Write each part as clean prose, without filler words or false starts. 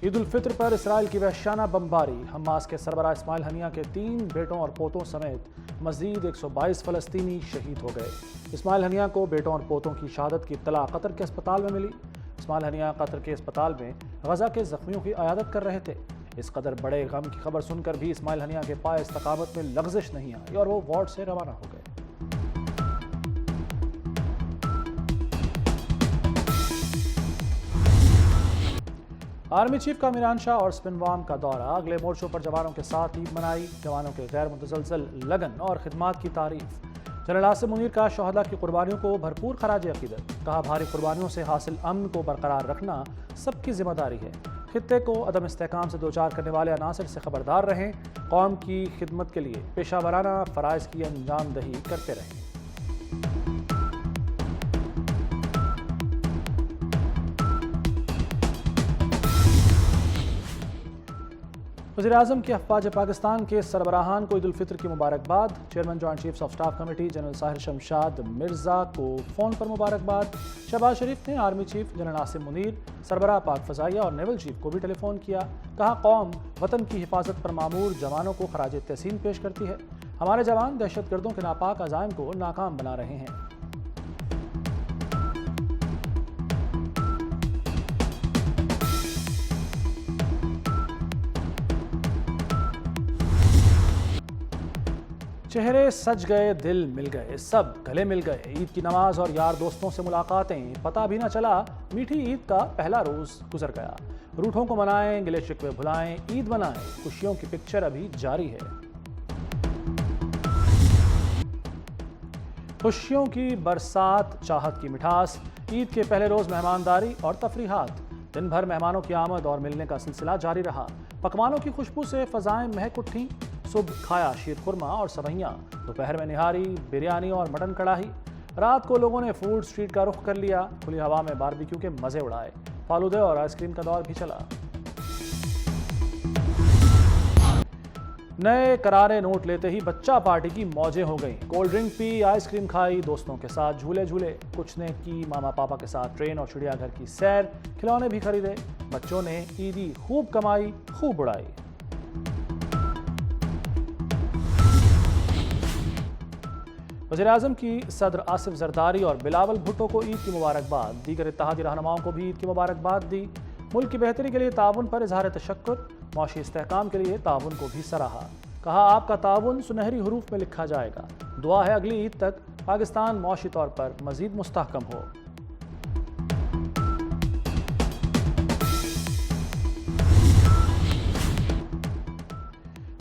ईद उल फित्र पर इसराइल की वहशाना बमबारी। हमास के सरबराह इस्माइल हनिया के 3 बेटों और पोतों समेत मजीद 122 फलस्तीनी शहीद हो गए। इस्माइल हनिया को बेटों और पोतों की शहादत की इत्तला कतर के अस्पताल में मिली। इस्माइल हनिया कतर के अस्पताल में गजा के जख्मियों की अयादत कर रहे थे। इस कदर बड़े गम की खबर सुनकर भी इस्माइल हनिया के पाए इस्तकामत में लग़ज़िश नहीं आई और वो वार्ड से रवाना हो गए। आर्मी चीफ का मीरान शाह और स्पिनवाम का दौरा। अगले मोर्चों पर जवानों के साथ ईद मनाई। जवानों के गैर मुतसलसल लगन और खिदमात की तारीफ। जनरल आसिम मुनीर का शहदा की कुर्बानियों को भरपूर खराज अकीदत। कहा, भारी कुर्बानियों से हासिल अमन को बरकरार रखना सबकी जिम्मेदारी है। खित्ते को अदम इस्तेहकाम से दो चार करने वाले अनासर से खबरदार रहें। कौम की खिदमत के लिए पेशा वराना फ़राइज़ की अंजामदही करते रहें। वज़ीर-ए-आज़म की अफ़वाज पाकिस्तान के सरबराहान को ईद उल फित्र की मुबारकबाद। Chairman joint chiefs of staff committee general Sahir Shamshad Mirza को फ़ोन पर मुबारकबाद। शहबाज शरीफ ने army chief general Asim Munir, सरबराह पाक फ़ज़ाइया और नेवल चीफ को भी टेलीफोन किया। कहा, कौम वतन की हिफाजत पर मामूर जवानों को खराज तहसीन पेश करती है। हमारे जवान दहशतगर्दों के नापाक अज़ाइम को नाकाम बना रहे हैं। चेहरे सज गए, दिल मिल गए, सब गले मिल गए। ईद की नमाज और यार दोस्तों से मुलाकातें, पता भी न चला मीठी ईद का पहला रोज गुजर गया। रूठों को मनाएं, गिले शिकवे भुलाएं, ईद मनाएं, खुशियों की पिक्चर अभी जारी है। खुशियों की बरसात, चाहत की मिठास। ईद के पहले रोज मेहमानदारी और तफरीहात। दिन भर मेहमानों की आमद और मिलने का सिलसिला जारी रहा। पकवानों की खुशबू से फजाएं महक उठी। सुबह खाया शीर खुरमा और सवैयां, दोपहर में निहारी, बिरयानी और मटन कढ़ाई। रात को लोगों ने फूड स्ट्रीट का रुख कर लिया। खुली हवा में बारबेक्यू के मजे उड़ाए। फालूदे और आइसक्रीम का दौर भी चला। नए करारे नोट लेते ही बच्चा पार्टी की मौजें हो गई। कोल्ड ड्रिंक पी, आइसक्रीम खाई, दोस्तों के साथ झूले झूले। कुछ ने की मामा पापा के साथ ट्रेन और चिड़ियाघर की सैर। खिलौने भी खरीदे। बच्चों ने ईदी खूब कमाई, खूब उड़ाई। वज़ीर-ए-आज़म की सदर आसिफ जरदारी और बिलावल भुट्टो को ईद की मुबारकबाद। दीगर इत्तेहादी रहनुमाओं को भी ईद की मुबारकबाद दी। मुल्क की बेहतरी के लिए ताउन पर इजहार तशक्कुर। मौशी इस्तेहकाम के लिए ताउन को भी सराहा। कहा, आपका ताउन सुनहरी हरूफ में लिखा जाएगा। दुआ है अगली ईद तक पाकिस्तान मौशी तौर पर मजीद मुस्तहकम हो।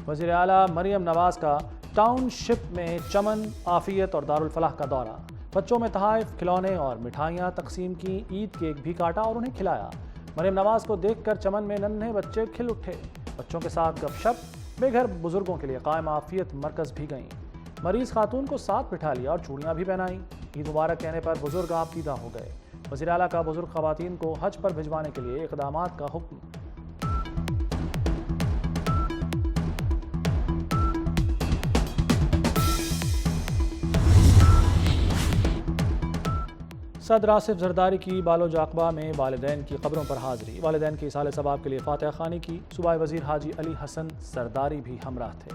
वज़ीर आला मरियम नवाज का टाउनशिप में चमन, आफियत और दारुल फलाह का दौरा। बच्चों में तहाइफ, खिलौने और मिठाइयाँ तकसीम की। ईद केक भी काटा और उन्हें खिलाया। मरियम नवाज को देखकर चमन में नन्हे बच्चे खिल उठे। बच्चों के साथ गपशप। बेघर बुजुर्गों के लिए कायम आफियत मरकज़ भी गईं। मरीज खातून को साथ बिठा लिया और चूड़ियाँ भी पहनाई। ईद मुबारक कहने पर बुजुर्ग आपदीदा हो गए। वज़ीर आला का बुजुर्ग खवातीन को हज पर भिजवाने के लिए इक़दामात का हुक्म। सदर आसिफ जरदारी की बालोज अक़बा में वालिदैन की क़ब्रों पर हाज़िरी। वालिदैन की इसाले सवाब के लिए फातिहा ख़ानी की। सूबाई वज़ीर हाजी अली हसन सरदारी भी हमराह थे।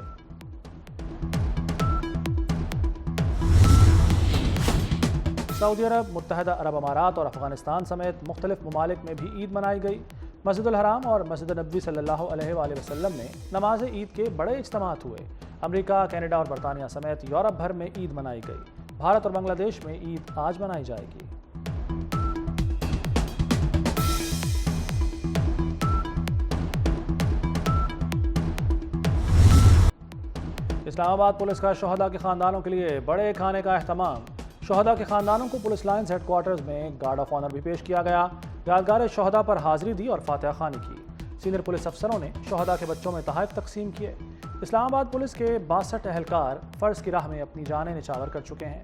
सऊदी अरब, मुत्तहदा अरब अमारात और अफ़गानिस्तान समेत मुख्तलिफ ममालिक में भी ईद मनाई गई। मस्जिदुल हराम और मस्जिद नबी सल्लल्लाहु अलैहि वसल्लम में नमाज ईद के बड़े इज्तिमात हुए। अमरीका, कनाडा और बरतानिया समेत यूरोप भर में ईद मनाई गई। भारत और बांग्लादेश में ईद आज मनाई जाएगी। इस्लामाबाद पुलिस का शहदा के खानदानों के लिए बड़े खाने का अहतमाम। शहदा के खानदानों को पुलिस लाइन्स हेडक्वार्टर्स में गार्ड ऑफ ऑनर भी पेश किया गया। यादगार शहदा पर हाजिरी दी और फातिहा ख़ानी की। सीनियर पुलिस अफसरों ने शहदा के बच्चों में तोहफ़े तकसीम किए। इस्लामाबाद पुलिस के 62 एहलकार फ़र्ज की राह में अपनी जानें निछावर कर चुके हैं।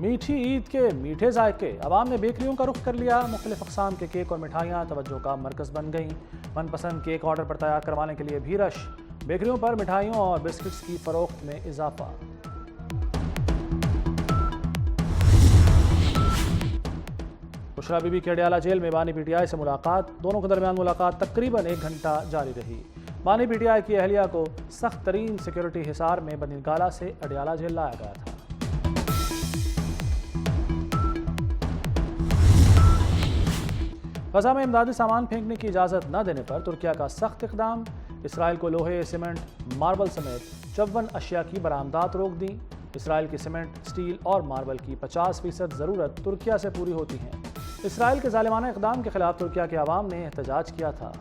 मीठी ईद के मीठे जायके। अवाम ने बेकरियों का रुख कर लिया। मुख्तलिफ अक़साम के केक और मिठाइयाँ तवज्जो का मरकज़ बन गईं। मनपसंद केक ऑर्डर पर तैयार करवाने के लिए भी रश। बेकरियों पर मिठाइयों और बिस्किट्स की फरोख्त में इजाफा। बुशरा बीबी की अडयाला जेल में बानी पीटीआई से मुलाकात। दोनों के दरमियान मुलाकात तकरीबन 1 घंटा जारी रही। बानी पीटीआई की अहलिया को सख्त तरीन सिक्योरिटी हिसार में बनी गाला से अडयाला जेल लाया गया था। गजा में इमदादी सामान फेंकने की इजाज़त न देने पर तुर्किया का सख्त इकदाम। इसराइल को लोहे, सीमेंट, मार्बल समेत 54 अशिया की बरामदात रोक दी। इसराइल की सीमेंट, स्टील और मार्बल की 50% ज़रूरत तुर्किया से पूरी होती है। इसराइल के जालिमाना इकदाम के खिलाफ तुर्किया के अवाम ने एहतजाज किया था।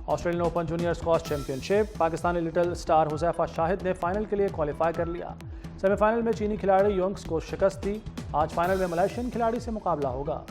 Australian open junior squash championship, Pakistani little star Huzaifa Shahid ने फाइनल के लिए क्वालिफाई कर लिया। सेमीफाइनल में चीनी खिलाड़ी योंग्स को शिकस्त दी। आज फाइनल में मलेशियन खिलाड़ी से मुकाबला होगा।